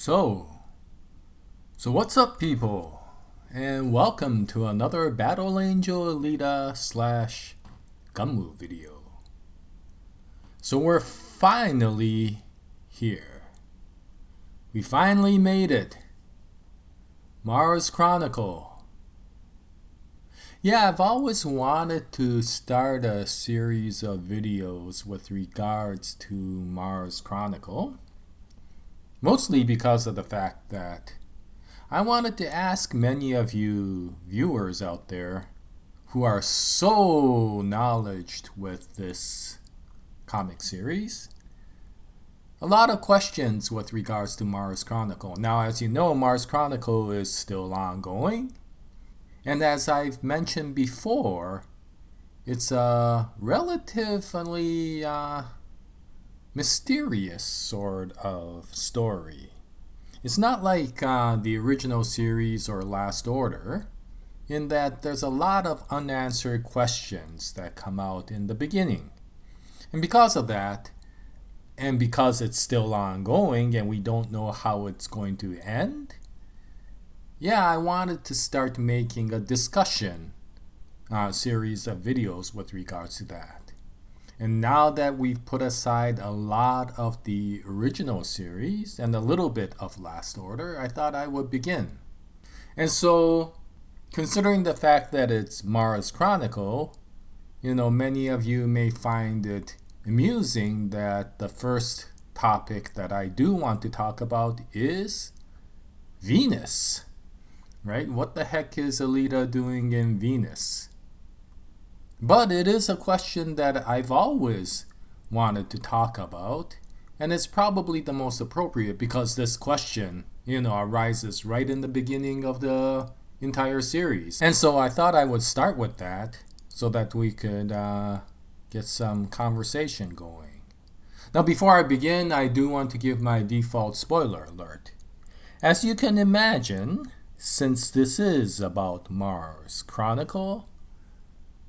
So, what's up, people? And welcome to another Battle Angel Alita slash GUNNM video. So we're finally here. We finally made it. Mars Chronicle. Yeah, I've always wanted to start a series of videos with regards to Mars Chronicle. Mostly because of the fact that I wanted to ask many of you viewers out there who are so knowledgeable with this comic series a lot of questions with regards to Mars Chronicle. Now, as you know, Mars Chronicle is still ongoing. And as I've mentioned before, it's a relatively mysterious sort of story. It's not like the original series or Last Order, in that there's a lot of unanswered questions that come out in the beginning. And because of that, and because it's still ongoing and we don't know how it's going to end, I wanted to start making a discussion series of videos with regards to that. And now that we've put aside a lot of the original series and a little bit of Last Order, I thought I would begin. And so, considering the fact that it's Mars Chronicle, many of you may find it amusing that the first topic that I do want to talk about is Venus. Right? What the heck is Alita doing in Venus? But it is a question that I've always wanted to talk about, and it's probably the most appropriate because this question, arises right in the beginning of the entire series. And so I thought I would start with that so that we could get some conversation going. Now, before I begin, I do want to give my default spoiler alert. As you can imagine, since this is about Mars Chronicle,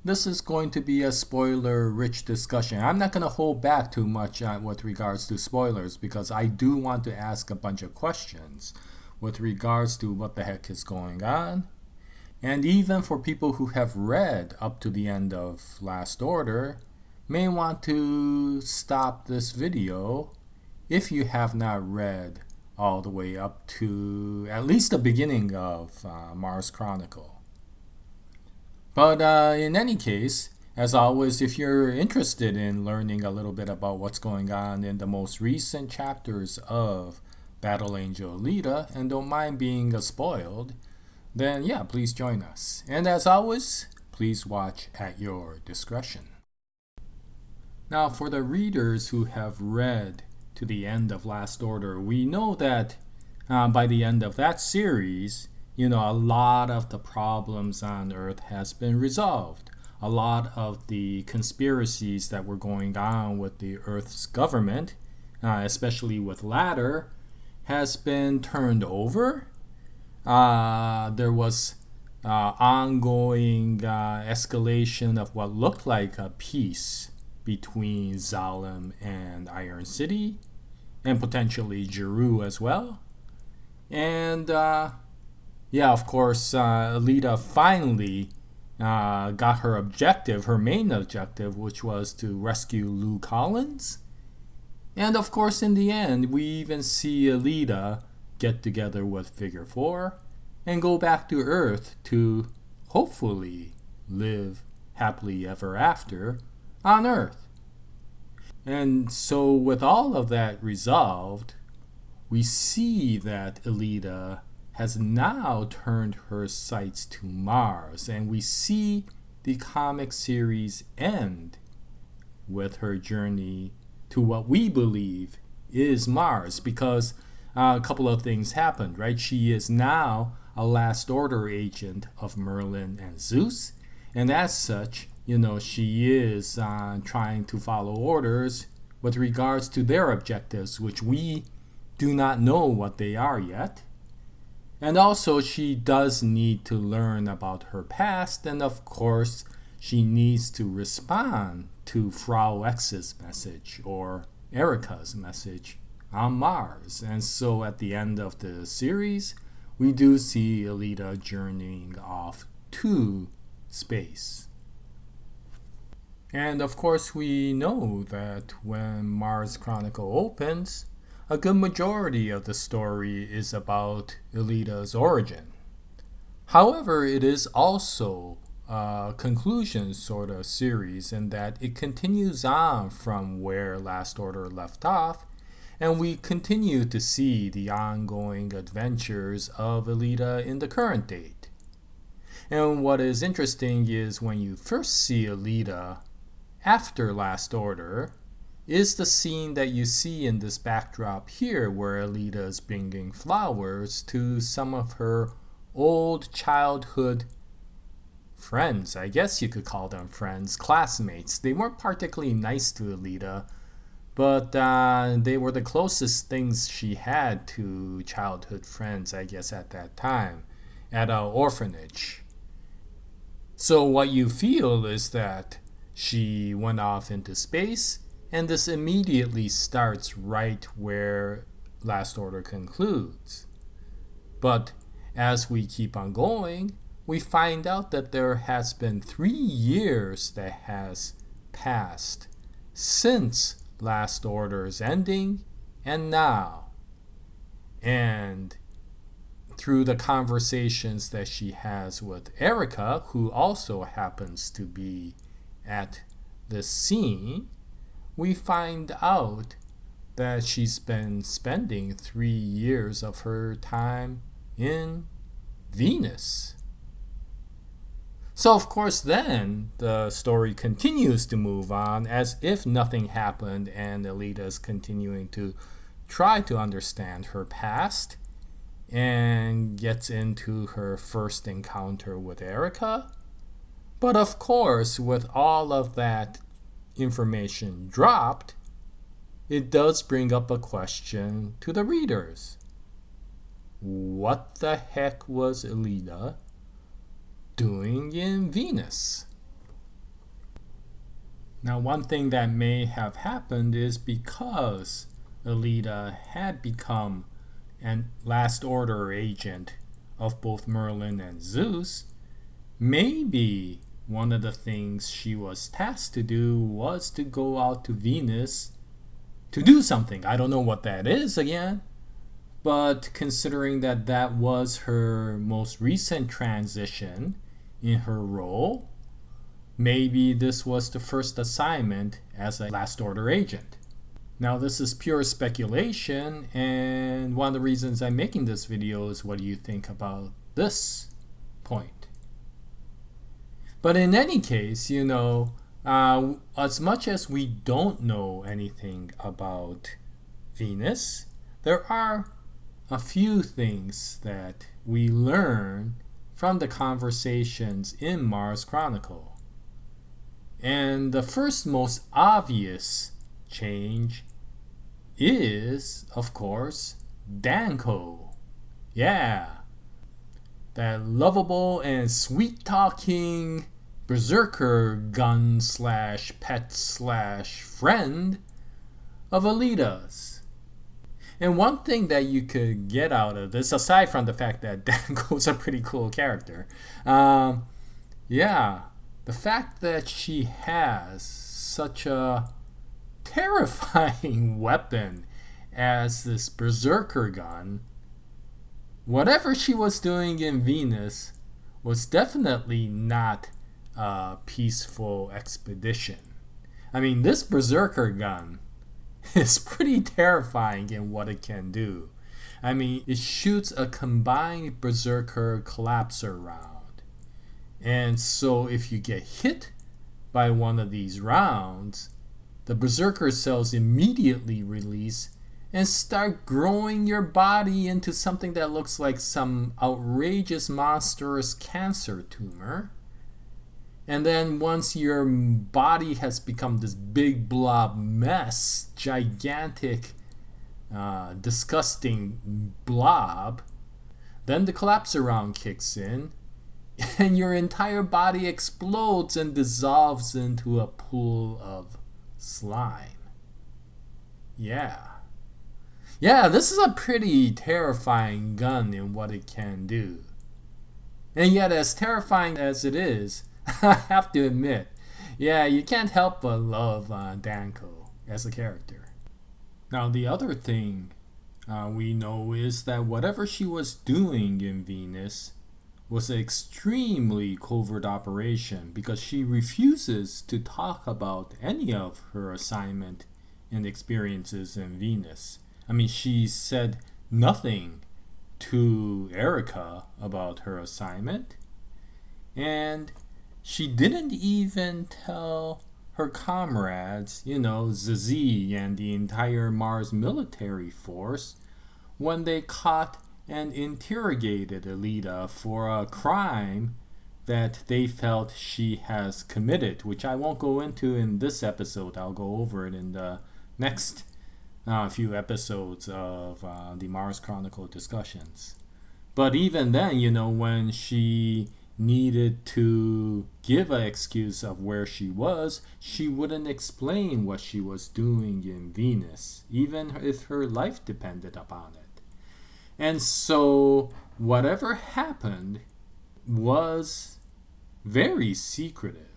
this is going to be a spoiler-rich discussion. I'm not going to hold back too much with regards to spoilers because I do want to ask a bunch of questions with regards to what the heck is going on. And even for people who have read up to the end of Last Order, may want to stop this video if you have not read all the way up to at least the beginning of Mars Chronicle. But in any case, as always, if you're interested in learning a little bit about what's going on in the most recent chapters of Battle Angel Alita and don't mind being spoiled, then please join us. And as always, please watch at your discretion. Now, for the readers who have read to the end of Last Order, we know that by the end of that series, a lot of the problems on Earth has been resolved. A lot of the conspiracies that were going on with the Earth's government, especially with Ladder, has been turned over. There was ongoing escalation of what looked like a peace between Zalem and Iron City, and potentially Jeru as well. And of course, Alita finally got her objective, her main objective, which was to rescue Lou Collins. And of course, in the end, we even see Alita get together with Figure 4 and go back to Earth to hopefully live happily ever after on Earth. And so with all of that resolved, we see that Alita has now turned her sights to Mars, and we see the comic series end with her journey to what we believe is Mars, because a couple of things happened, right? She is now a Last Order agent of Merlin and Zeus, and as such, she is trying to follow orders with regards to their objectives, which we do not know what they are yet. And also, she does need to learn about her past, and of course, she needs to respond to Frau X's message, or Erica's message, on Mars. And so at the end of the series, we do see Alita journeying off to space. And of course, we know that when Mars Chronicle opens, a good majority of the story is about Alita's origin. However, it is also a conclusion sort of series in that it continues on from where Last Order left off, and we continue to see the ongoing adventures of Alita in the current date. And what is interesting is when you first see Alita after Last Order is the scene that you see in this backdrop here where Alita is bringing flowers to some of her old childhood friends. I guess you could call them friends, classmates. They weren't particularly nice to Alita, but they were the closest things she had to childhood friends, I guess, at that time, at an orphanage. So what you feel is that she went off into space, and this immediately starts right where Last Order concludes. But as we keep on going, we find out that there has been 3 years that has passed since Last Order's ending and now. And through the conversations that she has with Erica, who also happens to be at this scene, we find out that she's been spending 3 years of her time in Venus. So of course then the story continues to move on as if nothing happened, and Alita's continuing to try to understand her past and gets into her first encounter with Erica. But of course, with all of that information dropped, it does bring up a question to the readers. What the heck was Alita doing in Venus? Now, one thing that may have happened is because Alita had become a Last Order agent of both Merlin and Zeus, maybe one of the things she was tasked to do was to go out to Venus to do something. I don't know what that is again, but considering that that was her most recent transition in her role, maybe this was the first assignment as a Last Order agent. Now, this is pure speculation, and one of the reasons I'm making this video is what do you think about this point? But in any case, as much as we don't know anything about Venus, there are a few things that we learn from the conversations in Mars Chronicle. And the first most obvious change is, of course, Danko. Yeah, that lovable and sweet-talking berserker gun / pet / friend of Alita's. And one thing that you could get out of this, aside from the fact that Danko's a pretty cool character, the fact that she has such a terrifying weapon as this berserker gun, whatever she was doing in Venus was definitely not a peaceful expedition. I mean, this berserker gun is pretty terrifying in what it can do. I mean, it shoots a combined berserker collapser round. And so if you get hit by one of these rounds, the berserker cells immediately release and start growing your body into something that looks like some outrageous, monstrous cancer tumor. And then once your body has become this big blob mess, gigantic, disgusting blob, then the collapser round kicks in, and your entire body explodes and dissolves into a pool of slime. Yeah. Yeah, this is a pretty terrifying gun in what it can do. And yet, as terrifying as it is, I have to admit, yeah, you can't help but love Danko as a character. Now, the other thing we know is that whatever she was doing in Venus was an extremely covert operation because she refuses to talk about any of her assignment and experiences in Venus. I mean, she said nothing to Erica about her assignment, and she didn't even tell her comrades, Zazie and the entire Mars military force, when they caught and interrogated Alita for a crime that they felt she has committed, which I won't go into in this episode. I'll go over it in the next few episodes of the Mars Chronicle discussions. But even then, when she needed to give an excuse of where she was, she wouldn't explain what she was doing in Venus, even if her life depended upon it. And so whatever happened was very secretive.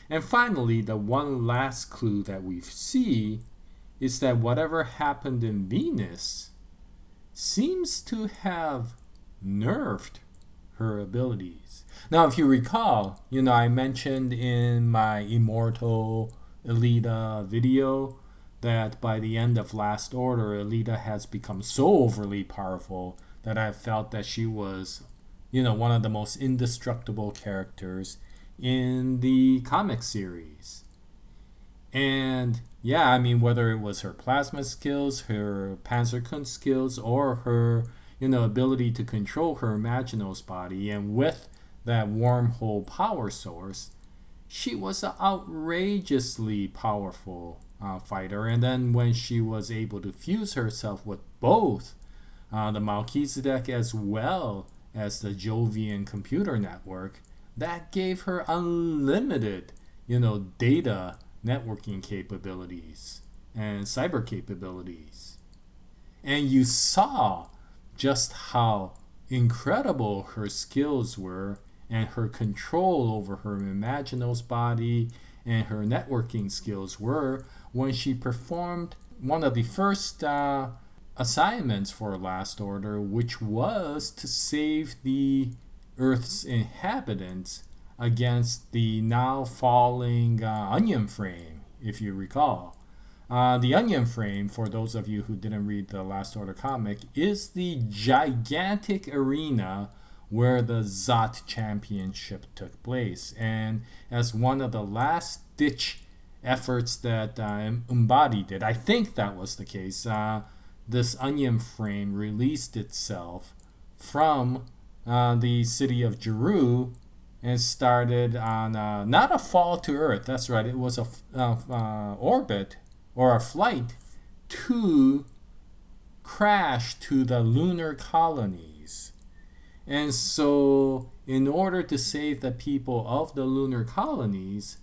And finally, the one last clue that we see is that whatever happened in Venus seems to have nerfed her abilities. Now, if you recall, I mentioned in my Immortal Alita video that by the end of Last Order, Alita has become so overly powerful that I felt that she was, one of the most indestructible characters in the comic series. And yeah, I mean, whether it was her plasma skills, her Panzerkunst skills, or her, ability to control her Imaginos body, and with that wormhole power source, she was an outrageously powerful fighter. And then when she was able to fuse herself with both the Melchizedek as well as the Jovian computer network, that gave her unlimited, data networking capabilities and cyber capabilities. And you saw just how incredible her skills were and her control over her Imaginos body and her networking skills were when she performed one of the first assignments for Last Order, which was to save the Earth's inhabitants against the now falling Onion Frame, if you recall. The Onion Frame, for those of you who didn't read the Last Order comic, is the gigantic arena where the Zot Championship took place. And as one of the last-ditch efforts that Umbadi did, I think that was the case, this Onion Frame released itself from the city of Jeru and started on not a fall to Earth, that's right, it was a orbit or a flight to crash to the lunar colonies. And so in order to save the people of the lunar colonies,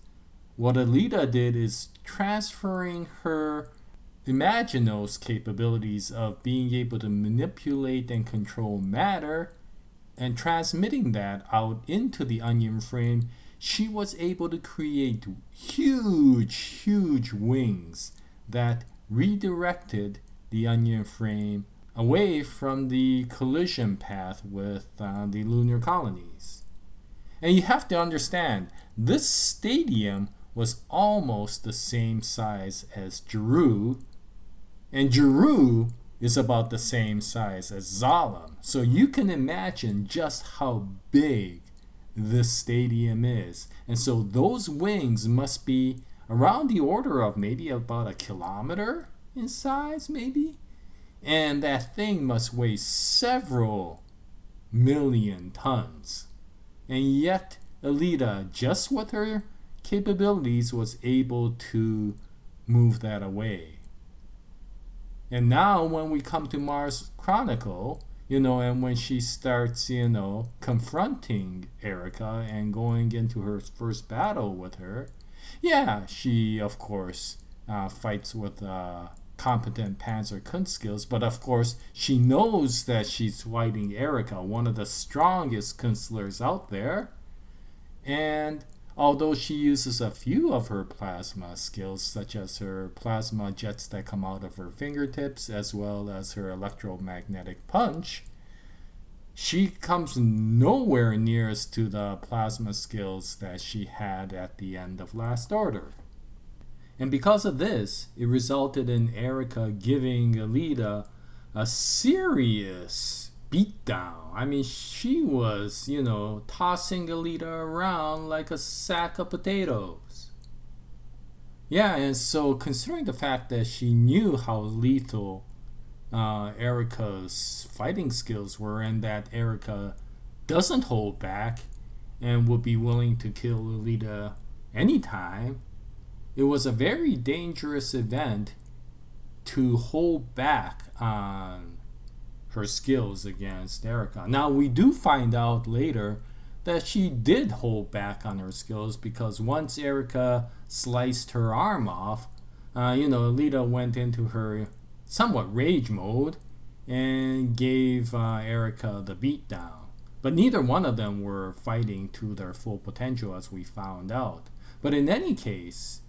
what Alita did is transferring her Imaginos capabilities of being able to manipulate and control matter and transmitting that out into the Onion Frame, she was able to create huge wings that redirected the Onion Frame away from the collision path with the lunar colonies. And you have to understand, this stadium was almost the same size as Jeru, and Jeru is about the same size as Zalem. So you can imagine just how big this stadium is. And so those wings must be around the order of maybe about 1 kilometer in size, maybe. And that thing must weigh several million tons. And yet Alita, just with her capabilities, was able to move that away. And now when we come to Mars Chronicle, and when she starts, confronting Erica and going into her first battle with her, yeah, she, of course, fights with competent Panzer skills, but of course she knows that she's fighting Erika, one of the strongest Künstlers out there. And although she uses a few of her plasma skills, such as her plasma jets that come out of her fingertips, as well as her electromagnetic punch, she comes nowhere near as to the plasma skills that she had at the end of Last Order. And because of this, it resulted in Erika giving Alita a serious beatdown. I mean, she was, tossing Alita around like a sack of potatoes. Yeah, and so considering the fact that she knew how lethal Erika's fighting skills were, and that Erika doesn't hold back and would be willing to kill Alita anytime, it was a very dangerous event to hold back on her skills against Erika. Now, we do find out later that she did hold back on her skills, because once Erika sliced her arm off, Alita went into her somewhat rage mode and gave Erika the beatdown. But neither one of them were fighting to their full potential, as we found out. But in any case,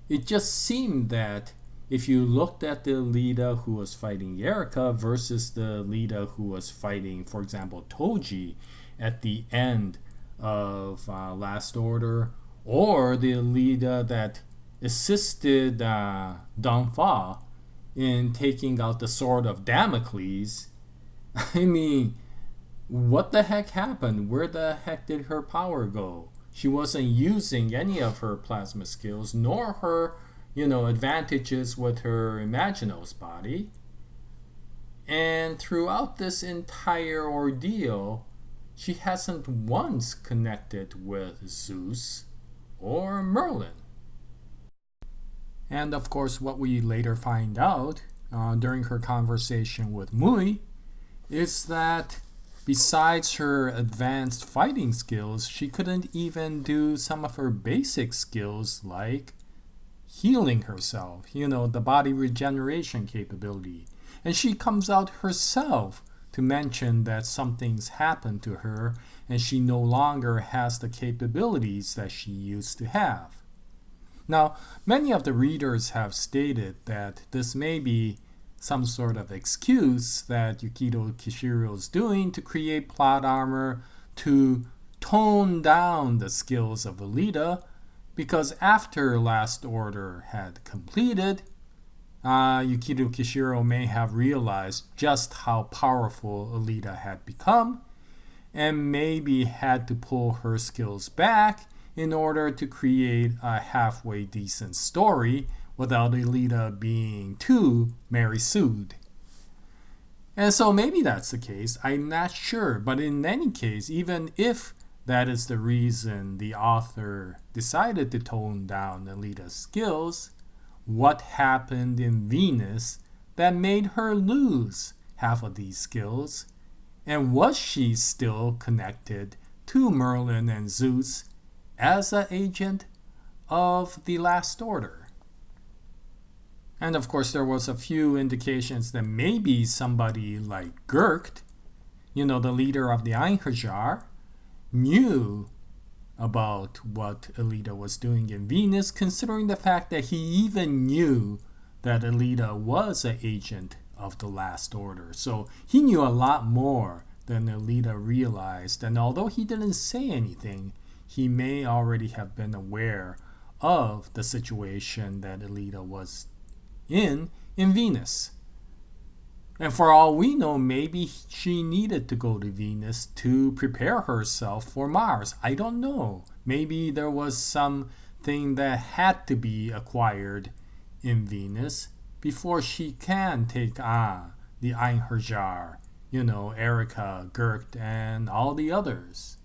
it just seemed that if you looked at the Alita who was fighting Erika versus the Alita who was fighting, for example, Toji at the end of Last Order, or the Alita that assisted Danfa in taking out the Sword of Damocles, I mean, what the heck happened? Where the heck did her power go? She wasn't using any of her plasma skills, nor her, advantages with her Imaginos body. And throughout this entire ordeal, she hasn't once connected with Zeus or Merlin. And of course, what we later find out during her conversation with Mui is that besides her advanced fighting skills, she couldn't even do some of her basic skills like healing herself, the body regeneration capability. And she comes out herself to mention that something's happened to her and she no longer has the capabilities that she used to have. Now, many of the readers have stated that this may be some sort of excuse that Yukito Kishiro is doing to create plot armor to tone down the skills of Alita, because after Last Order had completed, Yukito Kishiro may have realized just how powerful Alita had become, and maybe had to pull her skills back in order to create a halfway decent story without Alita being too Mary Sued. And so maybe that's the case, I'm not sure. But in any case, even if that is the reason the author decided to tone down Alita's skills, what happened in Venus that made her lose half of these skills? And was she still connected to Merlin and Zeus as an agent of the Last Order? And of course, there was a few indications that maybe somebody like Gurkt, the leader of the Einherjar, knew about what Alita was doing in Venus, considering the fact that he even knew that Alita was an agent of the Last Order. So he knew a lot more than Alita realized, and although he didn't say anything, he may already have been aware of the situation that Alita was in Venus. And for all we know, maybe she needed to go to Venus to prepare herself for Mars. I don't know. Maybe there was something that had to be acquired in Venus before she can take on the Einherjar, Erika, Gurkt, and all the others.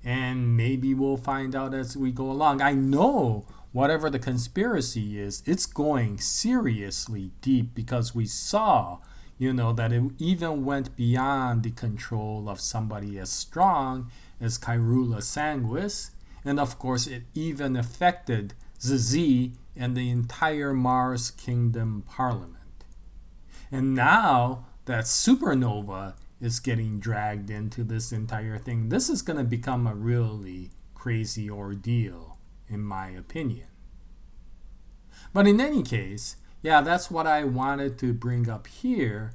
And maybe we'll find out as we go along. I know whatever the conspiracy is, it's going seriously deep, because we saw, that it even went beyond the control of somebody as strong as Kyrula Sanguis. And of course, it even affected the Z, and the entire Mars Kingdom Parliament. And now that Supernova is getting dragged into this entire thing, this is going to become a really crazy ordeal, in my opinion. But in any case, yeah, that's what I wanted to bring up here,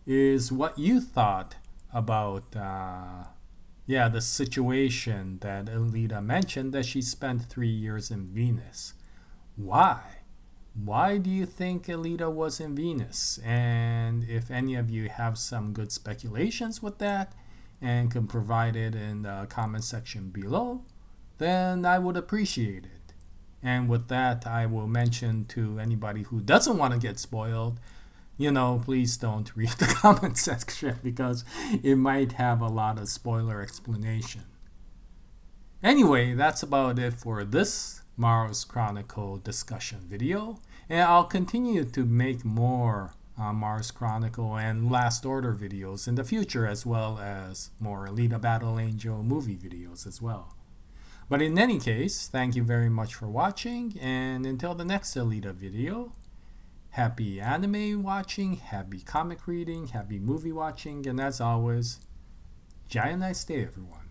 is what you thought about the situation that Alita mentioned, that she spent 3 years in Venus. Why? Why do you think Alita was in Venus? And if any of you have some good speculations with that and can provide it in the comment section below, then I would appreciate it. And with that, I will mention to anybody who doesn't want to get spoiled, please don't read the comment section because it might have a lot of spoiler explanation. Anyway, that's about it for this Mars Chronicle discussion video, and I'll continue to make more Mars Chronicle and Last Order videos in the future, as well as more Alita Battle Angel movie videos as well. But in any case, thank you very much for watching, and until the next Alita video, happy anime watching, happy comic reading, happy movie watching, and as always, Jaya, nice day everyone.